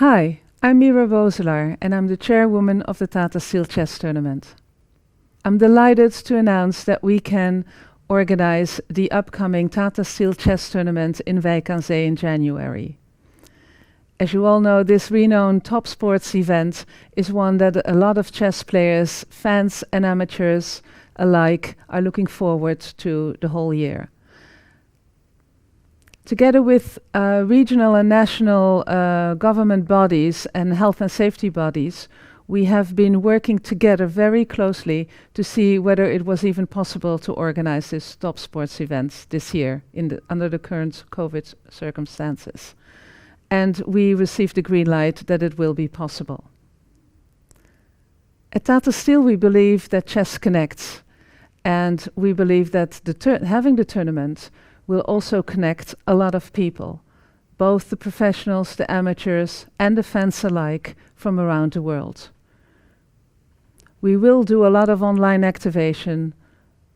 Hi, I'm Mira Voselaar and I'm the chairwoman of the Tata Steel Chess Tournament. I'm delighted to announce that we can organize the upcoming Tata Steel Chess Tournament in Wijk aan Zee in January. As you all know, this renowned top sports event is one that a lot of chess players, fans and amateurs alike are looking forward to the whole year. Together with regional and national government bodies and health and safety bodies, we have been working together very closely to see whether it was even possible to organize this top sports event this year under the current COVID circumstances. And we received the green light that it will be possible. At Tata Steel, we believe that chess connects, and we believe that having the tournament will also connect a lot of people, both the professionals, the amateurs, and the fans alike from around the world. We will do a lot of online activation,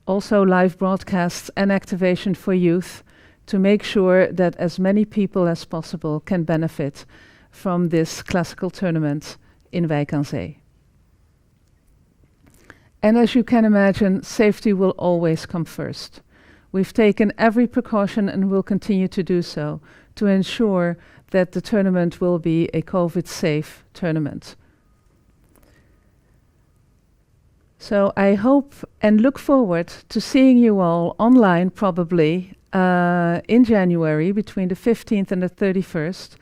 also live broadcasts and activation for youth to make sure that as many people as possible can benefit from this classical tournament in Wijk aan Zee. And as you can imagine, safety will always come first. We've taken every precaution and will continue to do so to ensure that the tournament will be a COVID-safe tournament. So I hope and look forward to seeing you all online probably in January between the 15th and the 31st.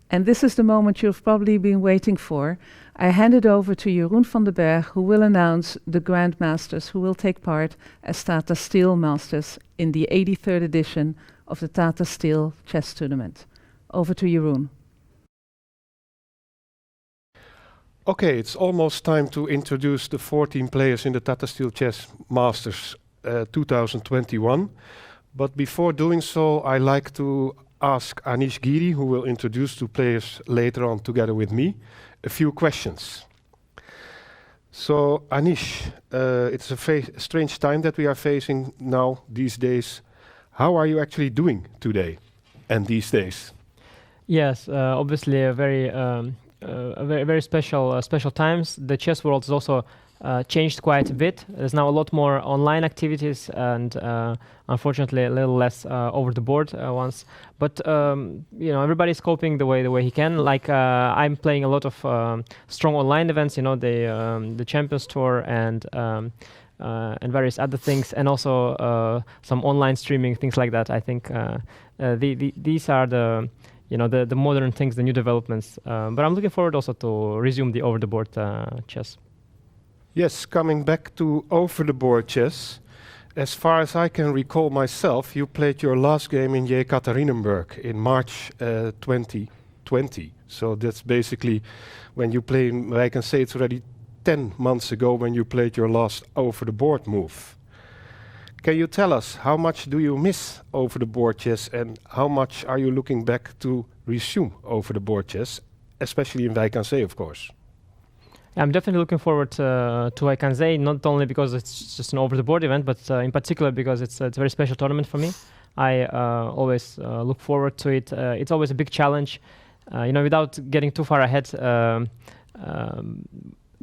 And this is the moment you've probably been waiting for. I hand it over to Jeroen van den Berg, who will announce the Grandmasters who will take part as Tata Steel Masters in the 83rd edition of the Tata Steel Chess Tournament. Over to Jeroen. Okay, it's almost time to introduce the 14 players in the Tata Steel Chess Masters 2021. But before doing so, I like to ask Anish Giri, who will introduce two players later on together with me, a few questions. So Anish, it's a strange time that we are facing now these days. How are you actually doing today and these days? Yes, obviously a very special times. The chess world has also changed quite a bit. There's now a lot more online activities and unfortunately a little less over the board ones. But everybody's coping the way he can. Like I'm playing a lot of strong online events. The Champions Tour and various other things, and also some online streaming, things like that. I think these are the modern things, the new developments. But I'm looking forward also to resume the over-the-board chess. Yes, coming back to over-the-board chess, as far as I can recall myself, you played your last game in Yekaterinburg in March 2020. So that's basically when you play, I can say it's already 10 months ago when you played your last over-the-board move. Can you tell us how much do you miss over-the-board chess and how much are you looking back to resume over-the-board chess, especially in Wijk aan Zee, of course? I'm definitely looking forward to Wijk aan Zee, not only because it's just an over-the-board event, but in particular because it's a very special tournament for me. I always look forward to it. It's always a big challenge, without getting too far ahead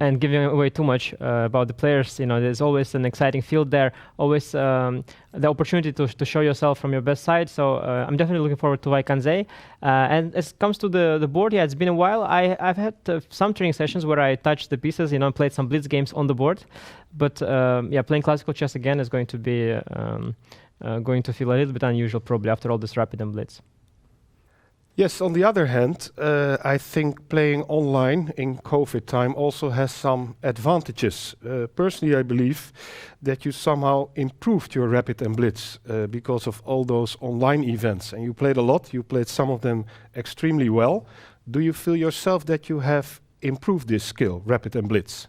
and giving away too much about the players. There's always an exciting field there, always the opportunity to show yourself from your best side. So I'm definitely looking forward to Wijk aan Zee. And as it comes to the board, yeah, it's been a while. I've had some training sessions where I touched the pieces, played some blitz games on the board. But playing classical chess again is going to be going to feel a little bit unusual probably after all this rapid and blitz. Yes, on the other hand, I think playing online in COVID time also has some advantages. Personally, I believe that you somehow improved your rapid and blitz because of all those online events. And you played a lot, you played some of them extremely well. Do you feel yourself that you have improved this skill, rapid and blitz?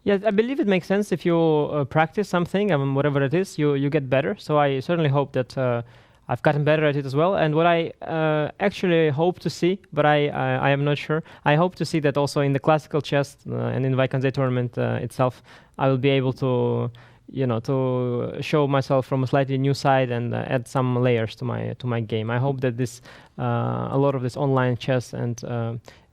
Yeah, I believe it makes sense. If you practice something, whatever it is, you get better. So I certainly hope that I've gotten better at it as well. And what I actually hope to see, but I am not sure, I hope to see that also in the classical chess and in the Wijk aan Zee tournament itself, I will be able to to show myself from a slightly new side and add some layers to my game. I hope that this a lot of this online chess and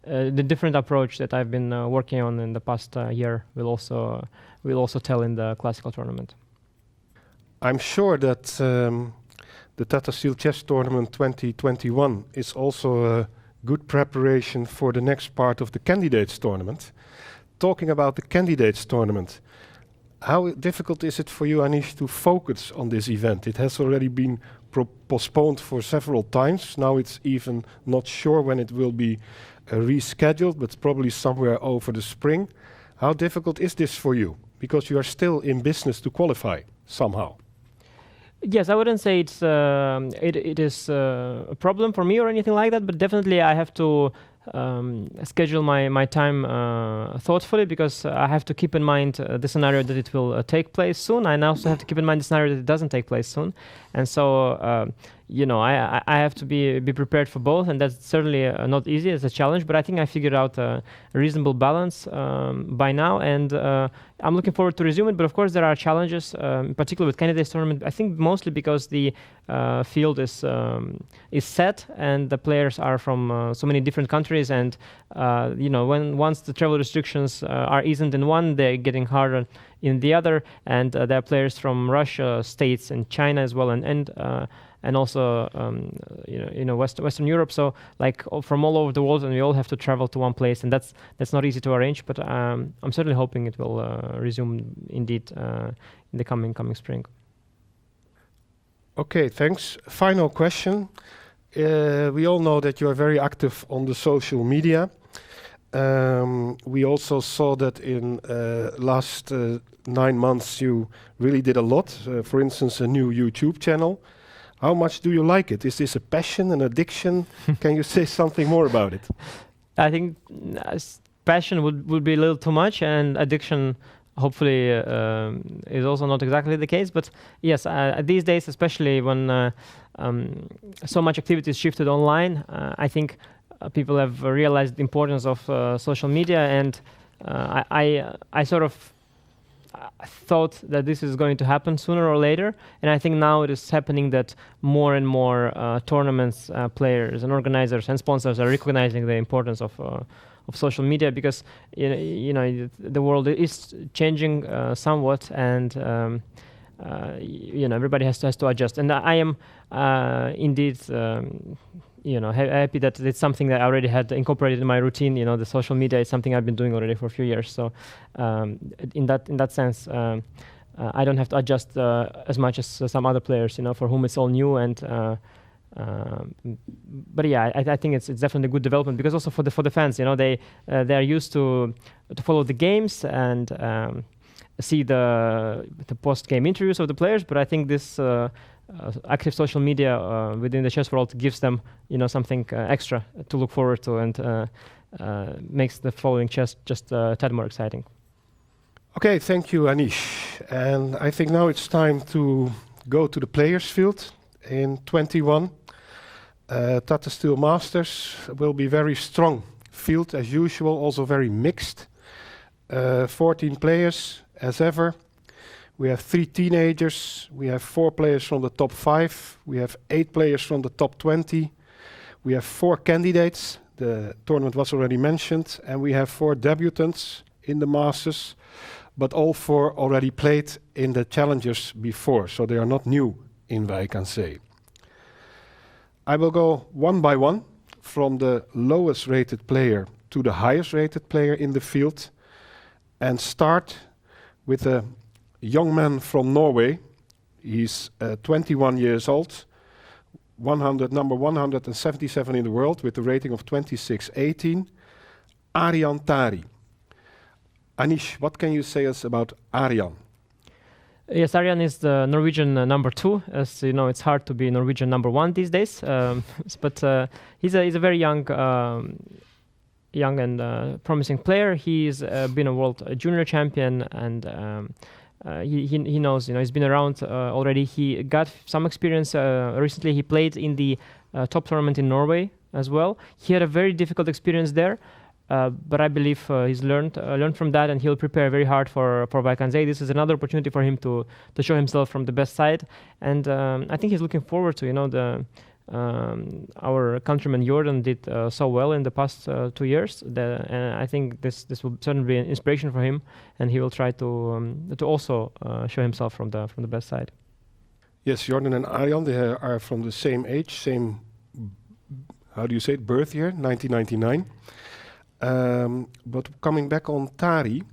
the different approach that I've been working on in the past year will also tell in the classical tournament. I'm sure that the Tata Steel Chess Tournament 2021 is also a good preparation for the next part of the Candidates Tournament. Talking about the Candidates Tournament, how difficult is it for you, Anish, to focus on this event? It has already been postponed for several times. Now it's even not sure when it will be rescheduled, but probably somewhere over the spring. How difficult is this for you? Because you are still in business to qualify somehow. Yes, I wouldn't say it is a problem for me or anything like that, but definitely I have to schedule my time thoughtfully, because I have to keep in mind the scenario that it will take place soon. I also have to keep in mind the scenario that it doesn't take place soon. And so, I have to be prepared for both, and that's certainly not easy. It's a challenge, but I think I figured out a reasonable balance by now, and I'm looking forward to resume it. But of course, there are challenges, in particular with Candidates Tournament. I think mostly because the field is set, and the players are from so many different countries, and once the travel restrictions are eased in one, they're getting harder in the other, and there are players from Russia, States, and China as well, and also Western Europe. So from all over the world, and we all have to travel to one place, and that's not easy to arrange. But I'm certainly hoping it will resume indeed in the coming spring. Okay, thanks. Final question. We all know that you are very active on the social media. We also saw that in last 9 months you really did a lot. For instance, a new YouTube channel. How much do you like it? Is this a passion, an addiction? Can you say something more about it? I think passion would be a little too much, and addiction hopefully is also not exactly the case. But yes, these days, especially when so much activity is shifted online, I think people have realized the importance of social media, and I sort of thought that this is going to happen sooner or later, and I think now it is happening that more and more tournaments, players and organizers and sponsors are recognizing the importance of social media, because the world is changing somewhat, and everybody has to adjust. And I am indeed happy that it's something that I already had incorporated in my routine. The social media is something I've been doing already for a few years. So in that sense, I don't have to adjust as much as some other players, for whom it's all new. And but yeah, I think it's definitely a good development, because also for the fans, they are used to follow the games and see the post-game interviews of the players. But I think this active social media within the chess world gives them something extra to look forward to, and makes the following chess just a tad more exciting. Okay, thank you, Anish. And I think now it's time to go to the players field in 21. Tata Steel Masters will be very strong field as usual, also very mixed. 14 players as ever. We have 3 teenagers, we have 4 players from the top 5, we have 8 players from the top 20, we have 4 candidates, the tournament was already mentioned, and we have 4 debutants in the Masters, but all 4 already played in the Challengers before, so they are not new in Wijkansee. I will go one by one, from the lowest rated player to the highest rated player in the field, and start with a young man from Norway. He's 21 years old, number 177 in the world with a rating of 2618, Aryan Tari. Anish, what can you say us about Aryan? Yes, Aryan is the Norwegian number 2. As you know, it's hard to be Norwegian number 1 these days. But he's a very young and promising player. He's been a world junior champion, and he knows, he's been around already. He got some experience recently. He played in the top tournament in Norway as well. He had a very difficult experience there, but I believe he's learned from that, and he'll prepare very hard for Wijkansee. This is another opportunity for him to show himself from the best side, and I think he's looking forward to our countryman Jordan did so well in the past 2 years. And I think this will certainly be an inspiration for him, and he will try to also show himself from the best side. Yes, Jordan and Aryan, they are from the same age, same, how do you say it, birth year, 1999. But coming back on Tari,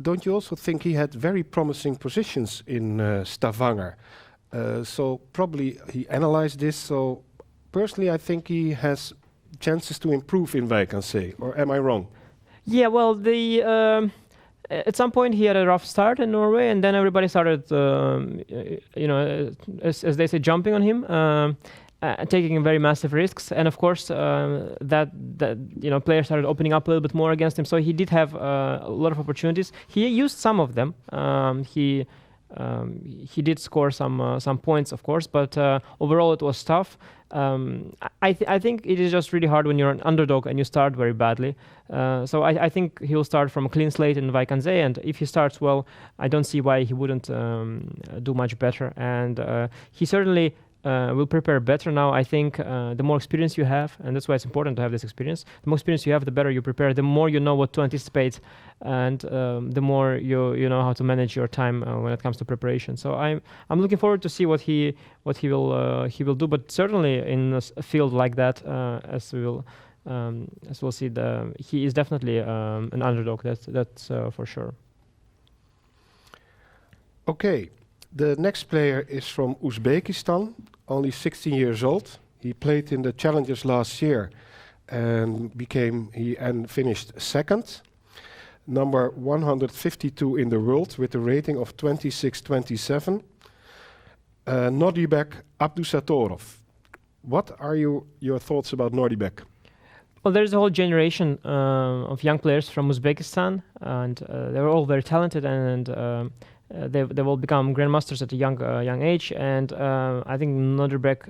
don't you also think he had very promising positions in Stavanger? So probably he analyzed this. So personally, I think he has chances to improve in Wijk aan Zee. Or am I wrong? Yeah, well, at some point he had a rough start in Norway, and then everybody started, as they say, jumping on him, taking very massive risks. And of course, players started opening up a little bit more against him. So he did have a lot of opportunities. He used some of them. He did score some points, of course, but overall it was tough. I think it is just really hard when you're an underdog and you start very badly. So I think he'll start from a clean slate in Wijk aan Zee, and if he starts well, I don't see why he wouldn't do much better. And he certainly will prepare better now. I think the more experience you have, and that's why it's important to have this experience, the more experience you have, the better you prepare, the more you know what to anticipate, and the more you know how to manage your time when it comes to preparation. So I'm looking forward to see what he will do. But certainly in a field like that, as we'll see, he is definitely an underdog. That's for sure. Okay. The next player is from Uzbekistan, only 16 years old. He played in the Challengers last year and finished second, number 152 in the world with a rating of 26-27. Nordibek Abdusatorov. What are your thoughts about Nordibek? Well, there's a whole generation of young players from Uzbekistan, and they're all very talented, and they will become grandmasters at a young age, and I think Nordibek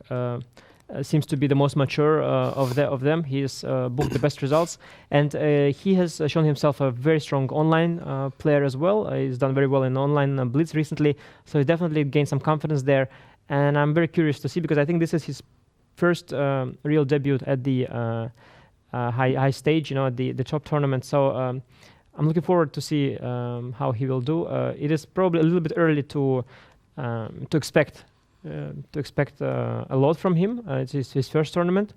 seems to be the most mature of them. He has booked the best results, and he has shown himself a very strong online player as well. He's done very well in online blitz recently, so he definitely gained some confidence there. And I'm very curious to see, because I think this is his first real debut at the high stage, at the top tournament. So I'm looking forward to see how he will do. It is probably a little bit early to expect a lot from him. It's his first tournament,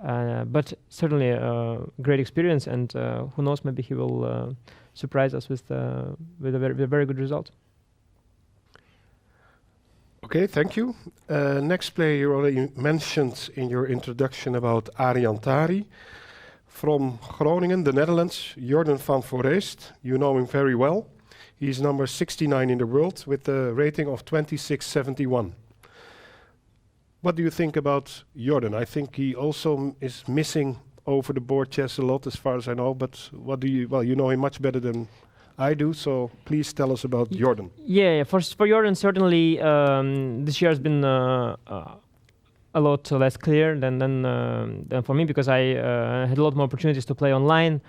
but certainly a great experience, and who knows, maybe he will surprise us with a very good result. Okay, thank you. Next player you already mentioned in your introduction about Aryan Tari. From Groningen, the Netherlands, Jordan van Foreest. You know him very well. He's number 69 in the world with a rating of 26.71. What do you think about Jordan? I think he also is missing over the board chess a lot, as far as I know. But you know him much better than I do, so please tell us about Jordan. Yeah, for Jordan, certainly this year has been a lot less clear than for me, because I had a lot more opportunities to play online,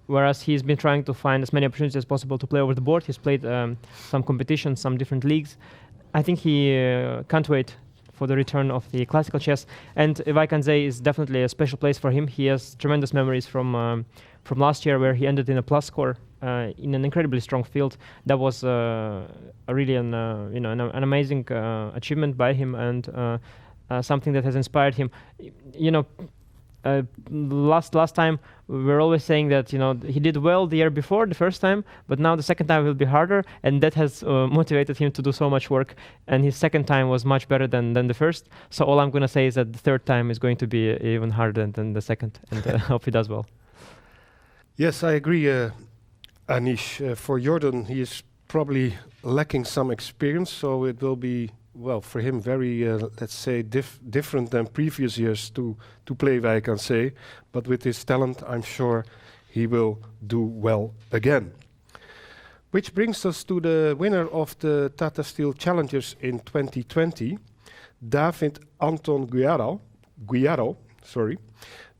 whereas he's been trying to find as many opportunities as possible to play over the board. He's played some competitions, some different leagues. I think he can't wait for the return of the classical chess, and Wijk aan Zee is definitely a special place for him. He has tremendous memories from last year, where he ended in a plus score in an incredibly strong field. That was really an amazing achievement by him, and something that has inspired him. Last time we were always saying that he did well the year before, the first time, but now the second time will be harder, and that has motivated him to do so much work. And his second time was much better than the first. So all I'm going to say is that the third time is going to be even harder than the second, and I hope he does well. Yes, I agree, Anish. For Jordan, he is probably lacking some experience, so it will be, for him very, let's say, different than previous years to play Wijk aan Zee. But with his talent, I'm sure he will do well again. Which brings us to the winner of the Tata Steel Challengers in 2020, David Anton Guiaro,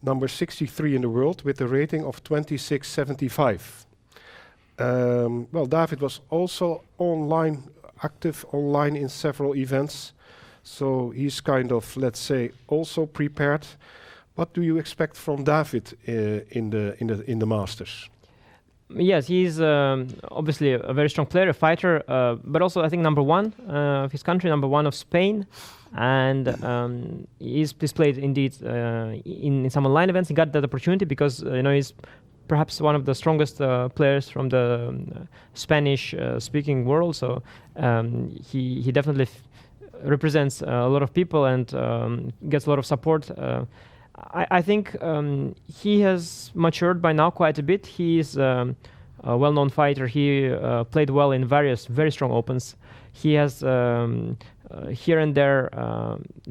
number 63 in the world with a rating of 26.75. David was also active online in several events. So he's kind of, let's say, also prepared. What do you expect from David in the Masters? Yes, he's obviously a very strong player, a fighter, but also I think number one of his country, number one of Spain, and he's played indeed in some online events. He got that opportunity because he's perhaps one of the strongest players from the Spanish-speaking world. So he definitely represents a lot of people and gets a lot of support. I think he has matured by now quite a bit. He is a well-known fighter. He played well in various very strong opens. He has here and there,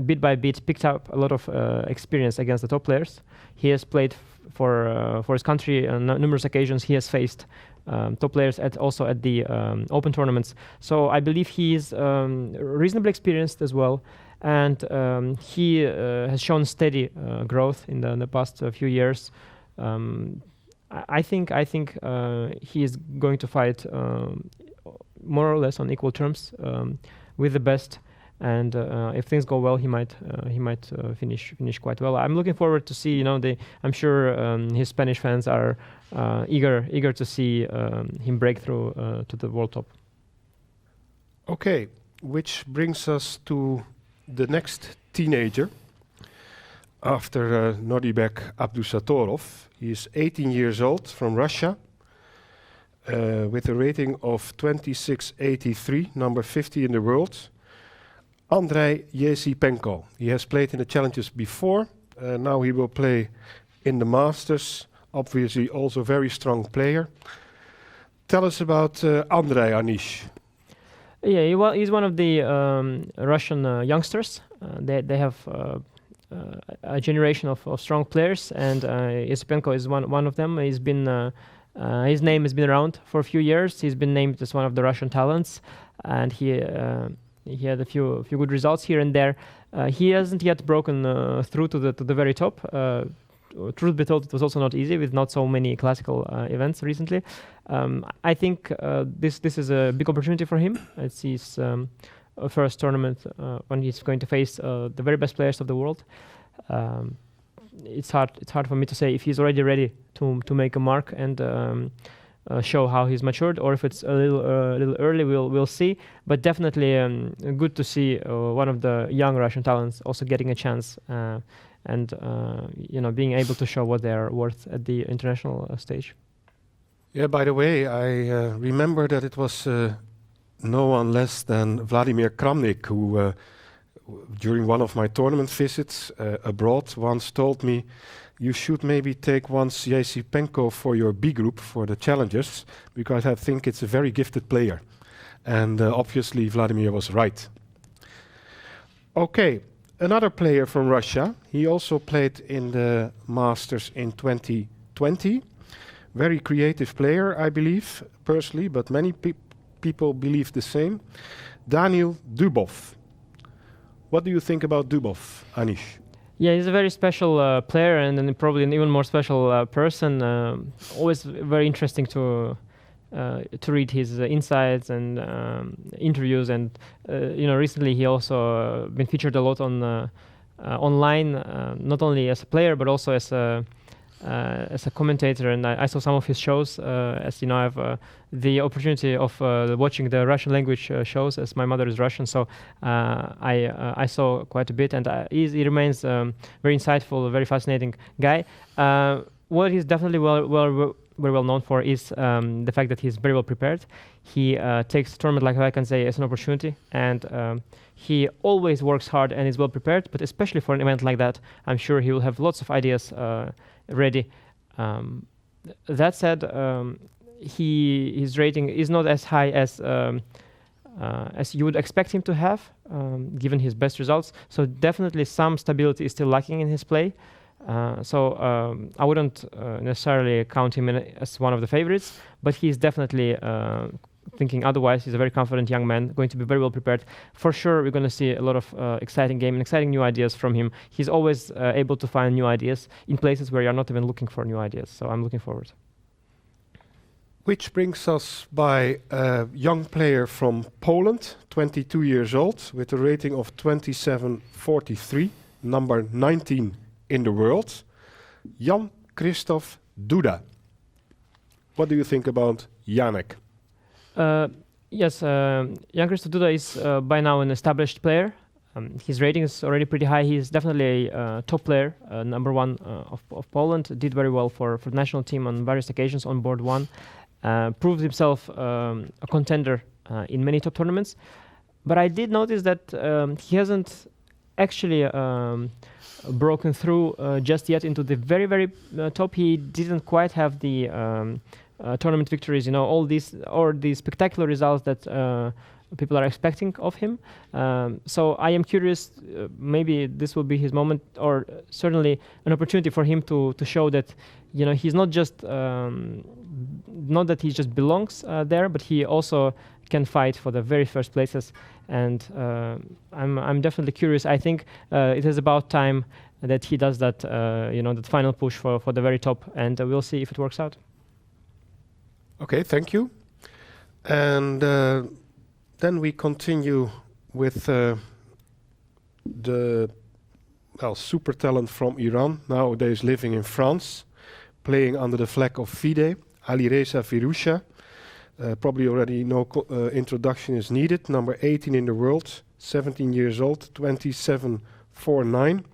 bit by bit, picked up a lot of experience against the top players. He has played for his country on numerous occasions. He has faced top players also at the open tournaments. So I believe he is reasonably experienced as well. And he has shown steady growth in the past few years. I think he is going to fight more or less on equal terms with the best. And if things go well, he might finish quite well. I'm looking forward to see. I'm sure his Spanish fans are eager to see him break through to the world top. Okay, which brings us to the next teenager after Nordibek Abdusatorov. He is 18 years old, from Russia, with a rating of 2683, number 50 in the world. Andrei Yesipenko. He has played in the challenges before. Now he will play in the Masters. Obviously also very strong player. Tell us about Andrei, Anish. Yeah, he's one of the Russian youngsters. They have a generation of strong players, and Yesipenko is one of them. He's been his name has been around for a few years. He's been named as one of the Russian talents, and he had a few good results here and there. He hasn't yet broken through to the very top. Truth be told, it was also not easy with not so many classical events recently. I think this is a big opportunity for him. It's his first tournament when he's going to face the very best players of the world. It's hard for me to say if he's already ready to make a mark and show how he's matured, or if it's a little early. We'll see. But definitely good to see one of the young Russian talents also getting a chance. And being able to show what they are worth at the international stage. Yeah, by the way, I remember that it was no one less than Vladimir Kramnik who, during one of my tournament visits abroad, once told me, you should maybe take once Yesipenko for your B group for the challengers, because I think it's a very gifted player. And obviously Vladimir was right. Okay. Another player from Russia. He also played in the Masters in 2020. Very creative player, I believe, personally, but many people believe the same. Daniil Dubov. What do you think about Dubov, Anish? Yeah, he's a very special player, and then probably an even more special person. Always very interesting to read his insights and interviews, and recently he also been featured a lot on online, not only as a player but also as a commentator. And I saw some of his shows. As you know, I have the opportunity of watching the Russian language shows, as my mother is Russian, so I saw quite a bit, and he remains very insightful, a very fascinating guy. What he's definitely very well known for is the fact that he's very well prepared. He takes the tournament, like I can say, as an opportunity, and he always works hard and is well prepared, but especially for an event like that, I'm sure he will have lots of ideas ready. That said, his rating is not as high as you would expect him to have, given his best results, so definitely some stability is still lacking in his play. So I wouldn't necessarily count him as one of the favorites, but he's definitely thinking otherwise. He's a very confident young man, going to be very well prepared. For sure, we're going to see a lot of exciting game and exciting new ideas from him. He's always able to find new ideas in places where you're not even looking for new ideas. So I'm looking forward. Which brings us by a young player from Poland, 22 years old, with a rating of 27.43, number 19 in the world, Jan Krzysztof Duda. What do you think about Janek? Yes, Jan Krzysztof Duda is by now an established player. His rating is already pretty high. He's definitely a top player, number one of Poland. Did very well for the national team on various occasions on board one. Proved himself a contender in many top tournaments. But I did notice that he hasn't actually broken through just yet into the very, very top. He didn't quite have the tournament victories, all these spectacular results that people are expecting of him. So I am curious, maybe this will be his moment, or certainly an opportunity for him to show that he's not just not that he just belongs there, but he also can fight for the very first places. And I'm definitely curious. I think it is about time that he does that, that final push for the very top, and we'll see if it works out. Okay, thank you. And then we continue with the super talent from Iran, nowadays living in France, playing under the flag of FIDE, Alireza Firouzja. Probably already no introduction is needed. Number 18 in the world, 17 years old, 27.49.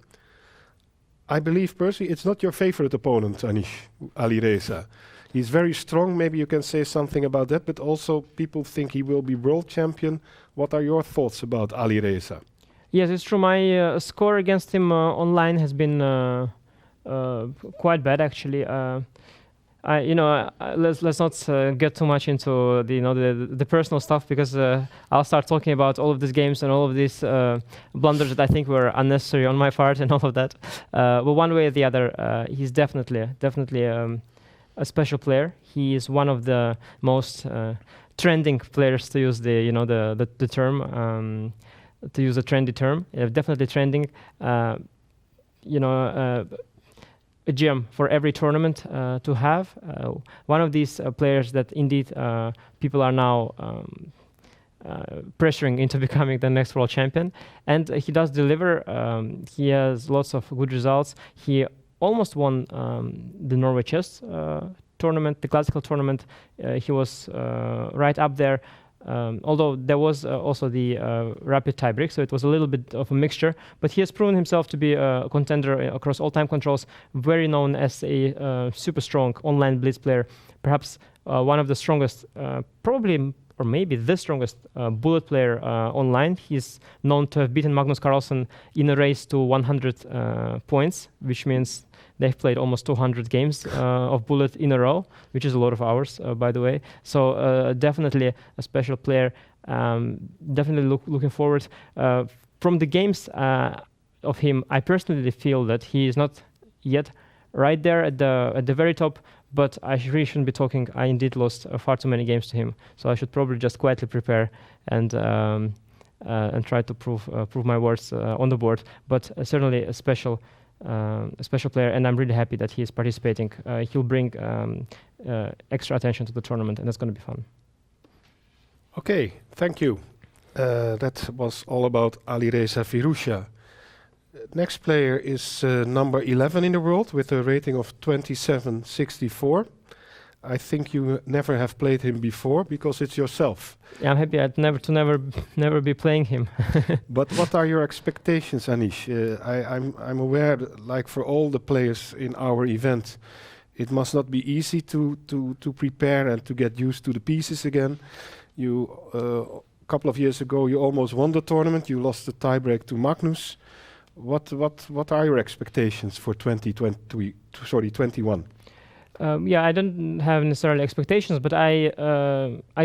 I believe personally it's not your favorite opponent, Anish, Alireza. He's very strong. Maybe you can say something about that, but also people think he will be world champion. What are your thoughts about Alireza? Yes, it's true. My score against him online has been quite bad, actually. Let's not get too much into the personal stuff, because I'll start talking about all of these games and all of these blunders that I think were unnecessary on my part and all of that. But one way or the other, he's definitely a special player. He is one of the most trending players, to use the term, to use a trendy term. Definitely trending. A gem for every tournament to have. One of these players that indeed people are now pressuring into becoming the next world champion. And he does deliver. He has lots of good results. He almost won the Norway chess tournament, the classical tournament. He was right up there. Although there was also the rapid tiebreak, so it was a little bit of a mixture. But he has proven himself to be a contender across all time controls, very known as a super strong online blitz player, perhaps one of the strongest, probably or maybe the strongest bullet player online. He's known to have beaten Magnus Carlsen in a race to 100 points, which means they've played almost 200 games of bullet in a row, which is a lot of hours, by the way. So definitely a special player. Definitely looking forward. From the games of him, I personally feel that he is not yet right there at the very top, but I really shouldn't be talking. I indeed lost far too many games to him, so I should probably just quietly prepare and try to prove my words on the board. But certainly a special player, and I'm really happy that he is participating. He'll bring extra attention to the tournament, and that's going to be fun. Okay, thank you. That was all about Alireza Firouzja. Next player is number 11 in the world with a rating of 27.64. I think you never have played him before because it's yourself. Yeah, I'm happy I'd never be playing him. But what are your expectations, Anish? I'm aware that, like for all the players in our event, it must not be easy to prepare and to get used to the pieces again. You a couple of years ago you almost won the tournament. You lost the tiebreak to Magnus. What are your expectations for 2021? Yeah, I don't have necessarily expectations, but I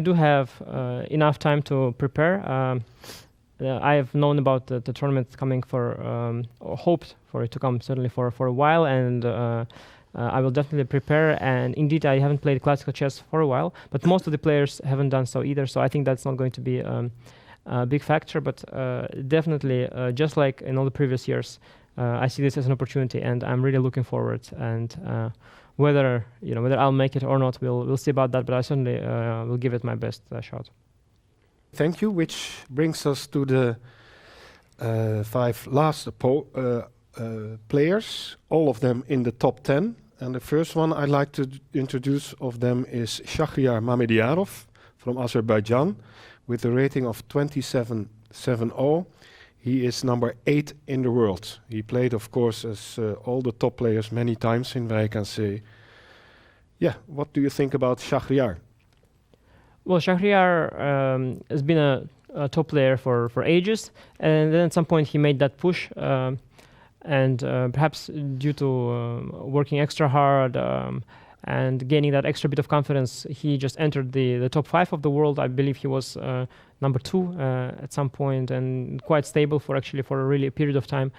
do have enough time to prepare. I have known about the tournament coming or hoped for it to come certainly for a while, and I will definitely prepare. And indeed, I haven't played classical chess for a while, but most of the players haven't done so either. So I think that's not going to be a big factor. But definitely, just like in all the previous years, I see this as an opportunity, and I'm really looking forward. And whether I'll make it or not, we'll see about that. But I certainly will give it my best shot. Thank you, which brings us to the 5 last players, all of them in the top 10. And the first one I'd like to introduce of them is Shakhryar Mamedyarov from Azerbaijan with a rating of 27.70. He is number 8 in the world. He played, of course, as all the top players many times in Wijk aan Zee. Yeah, what do you think about Shakhryar? Well, Shakhryar has been a top player for ages, and then at some point he made that push, and perhaps due to working extra hard and gaining that extra bit of confidence, he just entered the top 5 of the world. I believe he was number 2 at some point, and quite stable for a really period of time.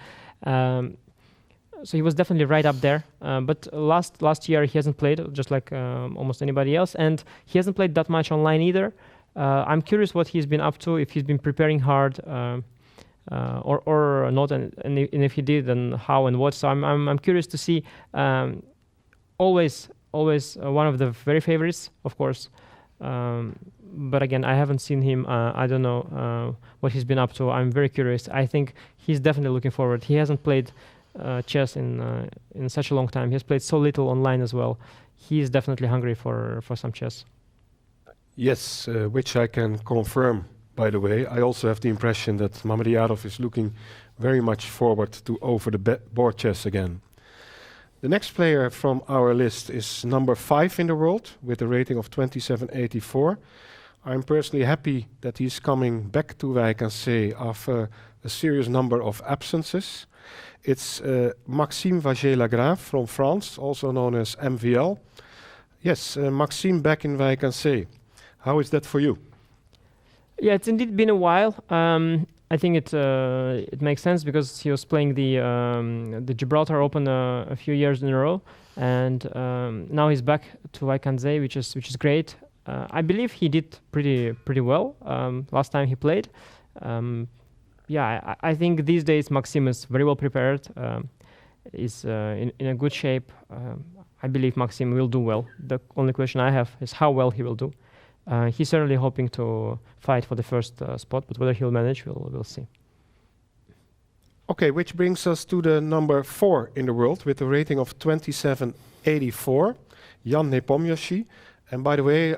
So he was definitely right up there. But last year he hasn't played, just like almost anybody else, and he hasn't played that much online either. I'm curious what he's been up to, if he's been preparing hard or not, and if he did, then how and what. So I'm curious to see. Always one of the very favorites, of course. But again, I haven't seen him. I don't know what he's been up to. I'm very curious. I think he's definitely looking forward. He hasn't played chess in such a long time. He has played so little online as well. He is definitely hungry for some chess. Yes, which I can confirm, by the way. I also have the impression that Mamedyarov is looking very much forward to over the board chess again. The next player from our list is number 5 in the world with a rating of 27.84. I'm personally happy that he's coming back to Wijk aan Zee after a serious number of absences. It's Maxime Vager-Lagrave from France, also known as MVL. Yes, Maxime back in Wijk aan Zee. How is that for you? Yeah, it's indeed been a while. I think it makes sense because he was playing the Gibraltar Open a few years in a row, and now he's back to Wijk aan Zee, which is great. I believe he did pretty well last time he played. I think these days Maxime is very well prepared. Is in a good shape. I believe Maxime will do well. The only question I have is how well he will do. He's certainly hoping to fight for the first spot, but whether he'll manage, we'll see. Okay, which brings us to the number 4 in the world with a rating of 27.84, Jan Nepomniachtchi. And by the way,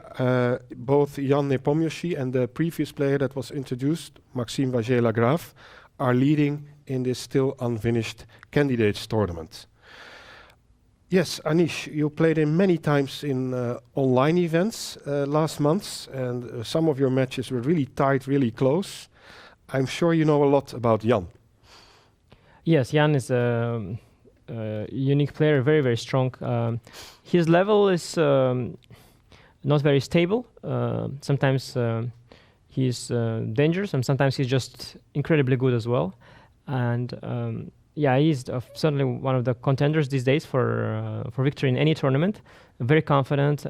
both Jan Nepomniachtchi and the previous player that was introduced, Maxime Vager-Lagrave, are leading in this still unfinished candidates tournament. Yes, Anish, you played in many times in online events last month, and some of your matches were really tight, really close. I'm sure you know a lot about Jan. Yes, Jan is a unique player, very, very strong. His level is not very stable. Sometimes he's dangerous, and sometimes he's just incredibly good as well. And he's certainly one of the contenders these days for victory in any tournament. Very confident,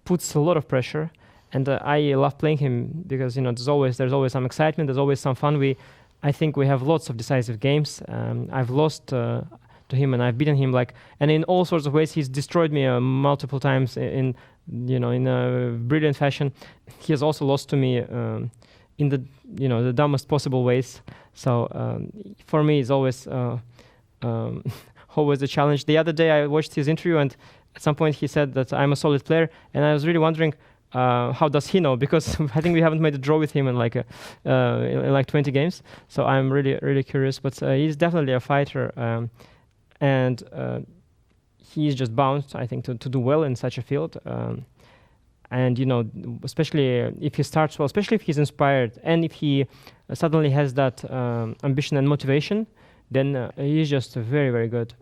puts a lot of pressure, and I love playing him because there's always some excitement, there's always some fun. I think we have lots of decisive games. I've lost to him and I've beaten him and in all sorts of ways. He's destroyed me multiple times in a brilliant fashion. He has also lost to me in the dumbest possible ways. So for me, it's always always a challenge. The other day, I watched his interview, and at some point he said that I'm a solid player, and I was really wondering how does he know? Because I think we haven't made a draw with him in in 20 games. So I'm really, really curious. But he's definitely a fighter, and he's just bound, I think, to do well in such a field. And especially if he starts well, especially if he's inspired, and if he suddenly has that ambition and motivation, then he's just very, very good.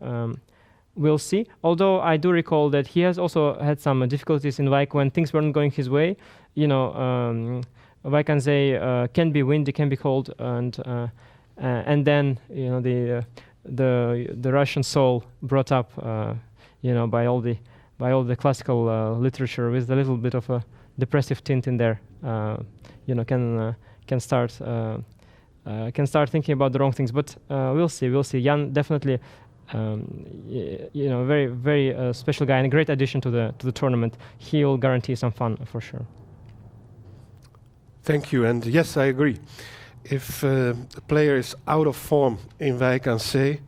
We'll see. Although I do recall that he has also had some difficulties in Wijk when things weren't going his way. Wijk aan Zee can be windy, can be cold, and then the Russian soul brought up by all the classical literature with a little bit of a depressive tint in there, can start can start thinking about the wrong things. But we'll see. We'll see. Jan definitely, very very special guy and a great addition to the tournament. He'll guarantee some fun for sure. Thank you. And yes, I agree. If a player is out of form in Wijk aan Zee,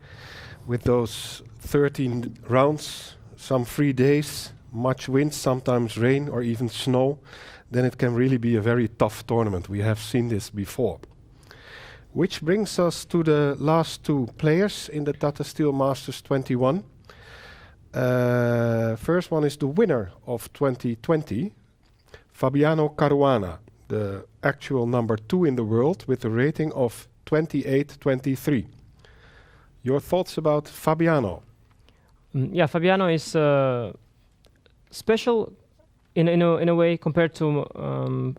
with those 13 rounds, some 3 days, much wind, sometimes rain or even snow, then it can really be a very tough tournament. We have seen this before. Which brings us to the last 2 players in the Tata Steel Masters 21. First one is the winner of 2020, Fabiano Caruana, the actual number 2 in the world with a rating of 28-23. Your thoughts about Fabiano? Yeah, Fabiano is special in a way compared to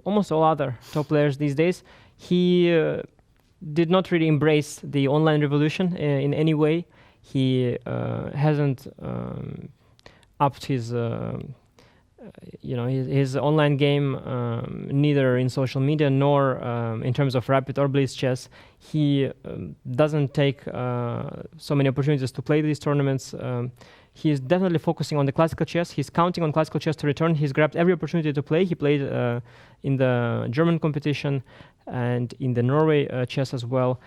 almost all other top players these days. He did not really embrace the online revolution in any way. He hasn't upped his his online game, neither in social media nor in terms of rapid or blitz chess. He doesn't take so many opportunities to play these tournaments. He's definitely focusing on the classical chess. He's counting on classical chess to return. He's grabbed every opportunity to play. He played in the German competition and in the Norway chess as well.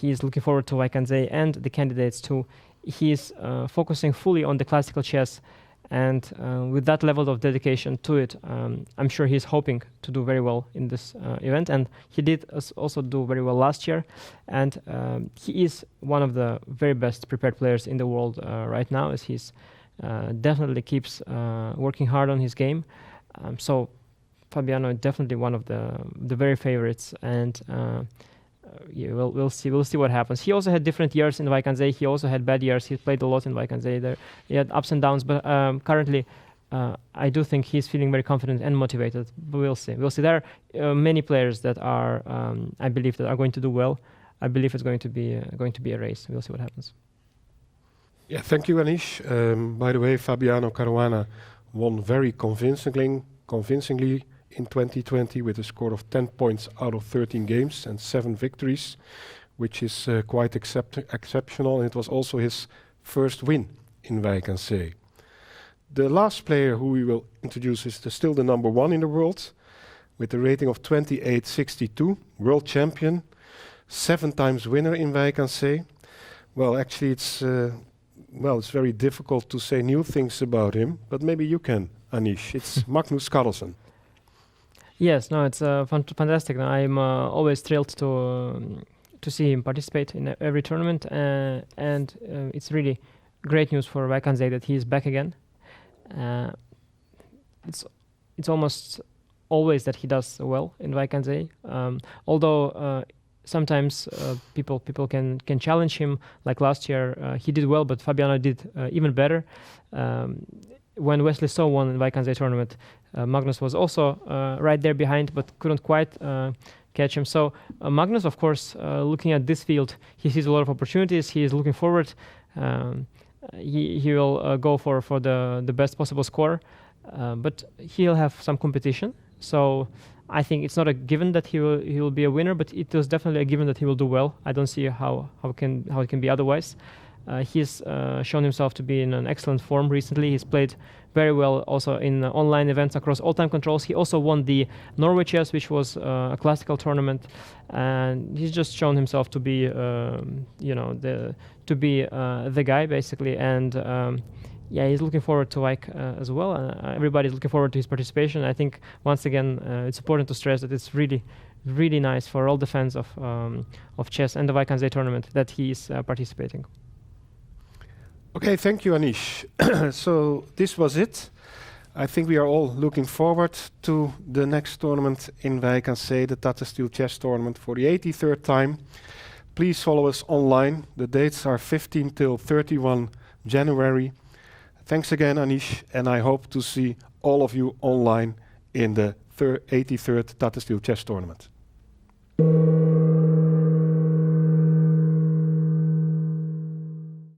He's looking forward to Wijk aan Zee and the candidates too. He's focusing fully on the classical chess. And with that level of dedication to it, I'm sure he's hoping to do very well in this event. And he did also do very well last year. And he is one of the very best prepared players in the world right now, as he's definitely keeps working hard on his game. So Fabiano is definitely one of the very favorites. And we'll see what happens. He also had different years in Wijk aan Zee. He also had bad years. He played a lot in Wijk aan Zee. He had ups and downs, but currently I do think he's feeling very confident and motivated. But we'll see. There are many players that are, I believe, that are going to do well. I believe it's going to be a race. We'll see what happens. Yeah, thank you, Anish. By the way, Fabiano Caruana won very convincingly in 2020 with a score of 10 points out of 13 games and 7 victories, which is quite exceptional. And it was also his first win in Wijk aan Zee. The last player who we will introduce is still the number 1 in the world with a rating of 28-62, world champion, 7 times winner in Wijk aan Zee. Well, actually it's very difficult to say new things about him, but maybe you can, Anish. It's Magnus Carlsen. Yes, no, it's fantastic. I'm always thrilled to see him participate in every tournament, and it's really great news for Wijk aan Zee that he is back again. It's almost always that he does well in Wijk aan Zee, although sometimes people can challenge him. Like last year, he did well, but Fabiano did even better. When Wesley So won in Wijk aan Zee tournament, Magnus was also right there behind, but couldn't quite catch him. So Magnus, of course, looking at this field, he sees a lot of opportunities. He is looking forward. He will go for the best possible score, but he'll have some competition. So I think it's not a given that he will be a winner, but it is definitely a given that he will do well. I don't see how it can be otherwise. He's shown himself to be in an excellent form recently. He's played very well also in online events across all time controls. He also won the Norway Chess, which was a classical tournament, and he's just shown himself to be the guy basically. And he's looking forward to Wijk as well. Everybody's looking forward to his participation. I think once again it's important to stress that it's really, really nice for all the fans of chess and the Wijk aan Zee tournament that he is participating. Okay, thank you, Anish. So this was it. I think we are all looking forward to the next tournament in Wijk aan Zee, the Tata Steel Chess Tournament for the 83rd time. Please follow us online. The dates are 15 till 31 January. Thanks again, Anish, and I hope to see all of you online in the 83rd Tata Steel Chess Tournament.